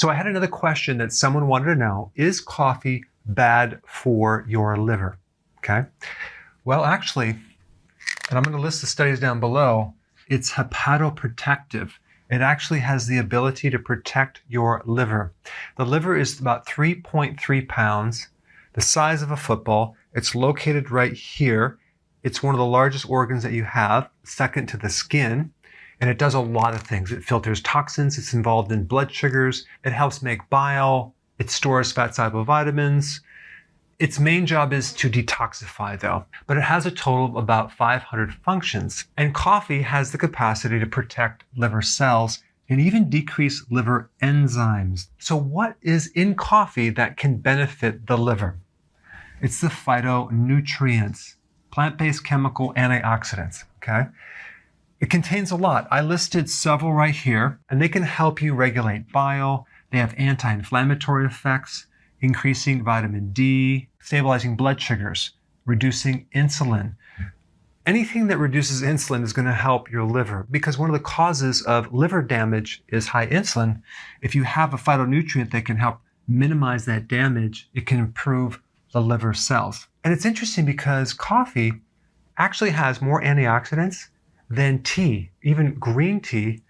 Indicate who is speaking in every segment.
Speaker 1: So I had another question that someone wanted to know. Is coffee bad for your liver? Okay. Well, actually, and I'm going to list the studies down below, it's hepatoprotective. It actually has the ability to protect your liver. The liver is about 3.3 pounds, the size of a football. It's located right here. It's one of the largest organs that you have, second to the skin. And it does a lot of things. It filters toxins. It's involved in blood sugars. It helps make bile. It stores fat-soluble vitamins. Its main job is to detoxify, though. But it has a total of about 500 functions. And coffee has the capacity to protect liver cells and even decrease liver enzymes. So what is in coffee that can benefit the liver? It's the phytonutrients, plant-based chemical antioxidants, okay? It contains a lot. I listed several right here, and they can help you regulate bile. They have anti-inflammatory effects, increasing vitamin D, stabilizing blood sugars, reducing insulin. Anything that reduces insulin is going to help your liver, because one of the causes of liver damage is high insulin. If you have a phytonutrient that can help minimize that damage, it can improve the liver cells. And it's interesting because coffee actually has more antioxidants than tea, even green tea,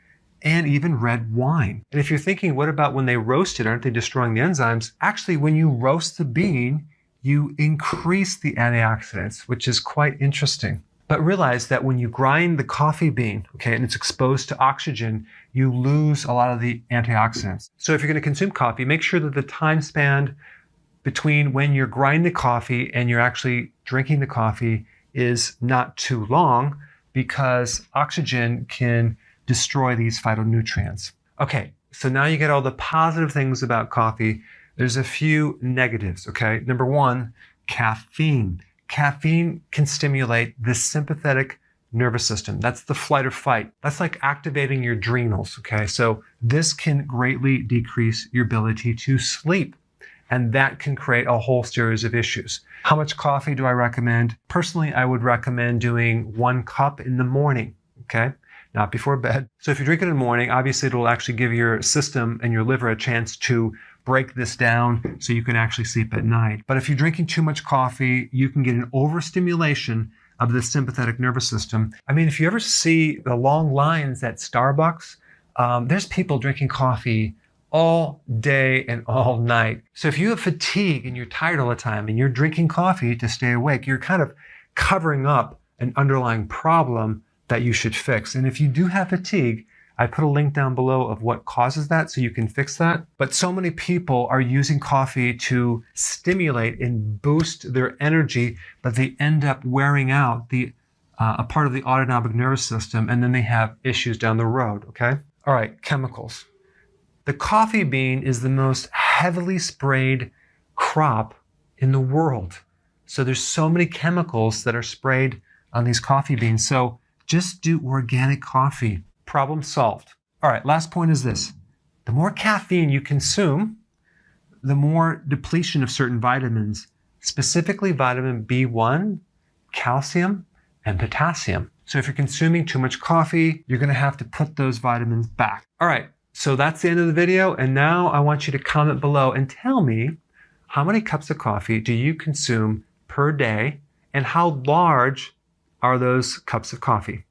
Speaker 1: and even red wine. And if you're thinking, what about when they roast it? Aren't they destroying the enzymes? Actually, when you roast the bean, you increase the antioxidants, which is quite interesting. But realize that when you grind the coffee bean, okay, and it's exposed to oxygen, you lose a lot of the antioxidants. So if you're going to consume coffee, make sure that the time span between when you're grinding the coffee and you're actually drinking the coffee is not too long, because oxygen can destroy these phytonutrients. Okay, so now you get all the positive things about coffee. There's a few negatives, okay? Number one, caffeine. Caffeine can stimulate the sympathetic nervous system. That's the flight or fight. That's like activating your adrenals, okay? So this can greatly decrease your ability to sleep. And that can create a whole series of issues. How much coffee do I recommend? Personally, I would recommend doing 1 cup in the morning, okay? Not before bed. So if you drink it in the morning, obviously it will actually give your system and your liver a chance to break this down so you can actually sleep at night. But if you're drinking too much coffee, you can get an overstimulation of the sympathetic nervous system. I mean, if you ever see the long lines at Starbucks, there's people drinking coffee all day and all night. So if you have fatigue and you're tired all the time and you're drinking coffee to stay awake, you're kind of covering up an underlying problem that you should fix. And if you do have fatigue, I put a link down below of what causes that so you can fix that. But so many people are using coffee to stimulate and boost their energy, but they end up wearing out a part of the autonomic nervous system, and then they have issues down the road, okay? All right, chemicals. The coffee bean is the most heavily sprayed crop in the world. So there's so many chemicals that are sprayed on these coffee beans. So just do organic coffee. Problem solved. All right, last point is this. The more caffeine you consume, the more depletion of certain vitamins, specifically vitamin B1, calcium, and potassium. So if you're consuming too much coffee, you're going to have to put those vitamins back. All right. So that's the end of the video. And now I want you to comment below and tell me, how many cups of coffee do you consume per day, and how large are those cups of coffee?